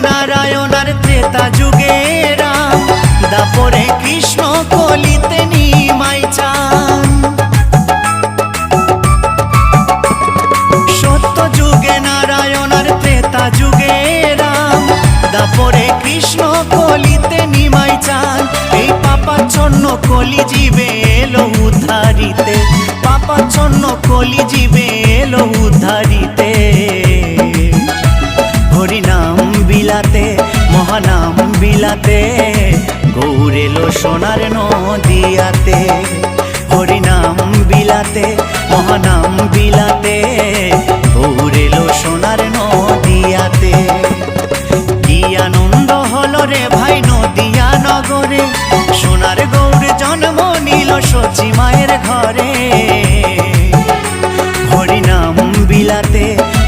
নারায়ণ আর ত্রেতা যুগে রাম, দাপরে কৃষ্ণ কলিতে নিমাই চান। সত্য যুগে নারায়ণ আর ত্রেতা যুগে রাম, দাপরে কৃষ্ণ কলিতে নিমাই চান। এই পাপাচ্ছন্ন কলি জীবে এলো উদ্ধারিতে, পাপাচ্ছন্ন কলি জীবে